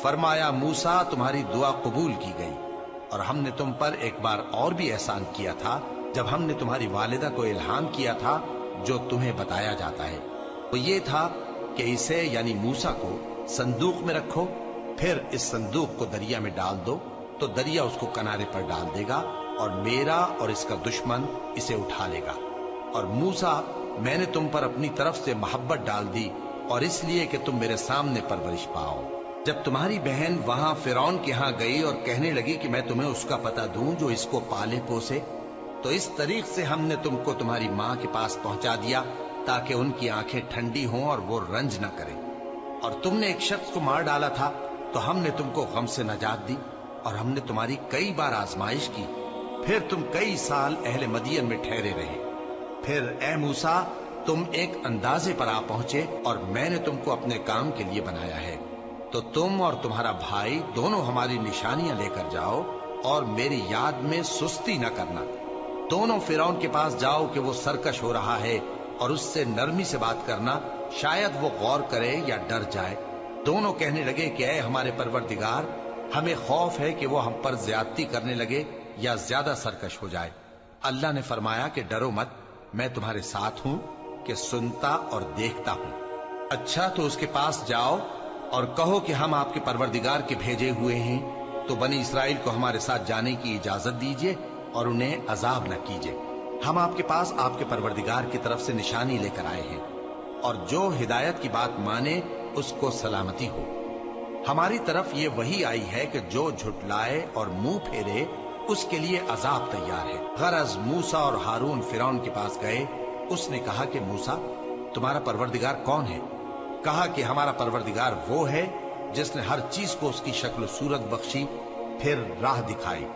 فرمایا موسیٰ تمہاری دعا قبول کی گئی، اور ہم نے تم پر ایک بار اور بھی احسان کیا تھا جب ہم نے تمہاری والدہ کو الہام کیا تھا جو تمہیں بتایا جاتا ہے۔ وہ یہ تھا کہ اسے یعنی موسیٰ کو صندوق میں رکھو، پھر اس صندوق کو دریا میں ڈال دو تو دریا اس کو کنارے پر ڈال دے گا، اور میرا اور اس کا دشمن اسے اٹھا لے گا۔ اور موسیٰ میں نے تم پر اپنی طرف سے محبت ڈال دی، اور اس لیے کہ تم میرے سامنے پرورش پاؤ۔ جب تمہاری بہن وہاں فرعون کے ہاں گئی اور کہنے لگی کہ میں تمہیں اس کا پتہ دوں جو اس کو پالے پوسے، تو اس طریق سے ہم نے تم کو تمہاری ماں کے پاس پہنچا دیا تاکہ ان کی آنکھیں ٹھنڈی ہوں اور وہ رنج نہ کریں۔ اور تم نے ایک شخص کو مار ڈالا تھا تو ہم نے تم کو غم سے نجات دی، اور ہم نے تمہاری کئی بار آزمائش کی، پھر تم کئی سال اہل مدین میں ٹھہرے رہے۔ پھر اے موسیٰ تم ایک اندازے پر آ پہنچے، اور میں نے تم کو اپنے کام کے لیے بنایا ہے، تو تم اور تمہارا بھائی دونوں ہماری نشانیاں لے کر جاؤ، اور میری یاد میں سستی نہ کرنا۔ دونوں فرعون کے پاس جاؤ کہ وہ سرکش ہو رہا ہے، اور اس سے نرمی سے بات کرنا، شاید وہ غور کرے یا ڈر جائے۔ دونوں کہنے لگے کہ اے ہمارے پروردگار، ہمیں خوف ہے کہ وہ ہم پر زیادتی کرنے لگے یا زیادہ سرکش ہو جائے۔ اللہ نے فرمایا کہ ڈرو مت، میں تمہارے ساتھ ہوں کہ سنتا اور دیکھتا ہوں۔ اچھا تو اس کے پاس جاؤ اور کہو کہ ہم آپ کے پروردگار کے بھیجے ہوئے ہیں، تو بنی اسرائیل کو ہمارے ساتھ جانے کی اجازت دیجیے اور انہیں عذاب نہ کیجیے۔ ہم آپ کے پاس آپ کے پروردگار کی طرف سے نشانی لے کر آئے ہیں، اور جو ہدایت کی بات مانے اس کو سلامتی ہو۔ ہماری طرف یہ وحی آئی ہے کہ جو جھٹلائے اور منہ پھیرے اس کے لیے عذاب تیار ہے۔ غرض موسیٰ اور ہارون فرعون کے پاس گئے۔ اس نے کہا کہ موسیٰ تمہارا پروردگار کون ہے؟ کہا کہ ہمارا پروردگار وہ ہے جس نے ہر چیز کو اس کی شکل و صورت بخشی، پھر راہ دکھائی۔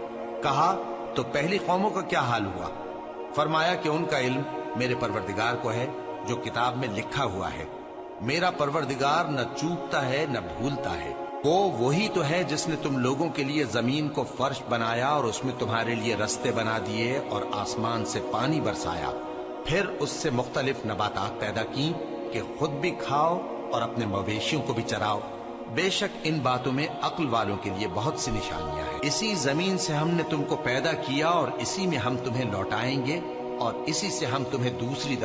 کہا تو پہلی قوموں کا کیا حال ہوا؟ فرمایا کہ ان کا علم میرے پروردگار کو ہے جو کتاب میں لکھا ہوا ہے۔ میرا پروردگار نہ چوکتا ہے نہ بھولتا ہے۔ وہ وہی تو ہے جس نے تم لوگوں کے لیے زمین کو فرش بنایا اور اس میں تمہارے لیے رستے بنا دیے اور آسمان سے پانی برسایا، پھر اس سے مختلف نباتات پیدا کی کہ خود بھی کھاؤ اور اپنے مویشیوں کو بھی چراؤ۔ بے شک ان باتوں میں عقل والوں کے لیے بہت سی نشانیاں ہیں۔ اسی زمین سے ہم نے تم کو پیدا کیا اور اسی میں ہم تمہیں لوٹائیں گے، اور اسی سے ہم تمہیں دوسری دفعہ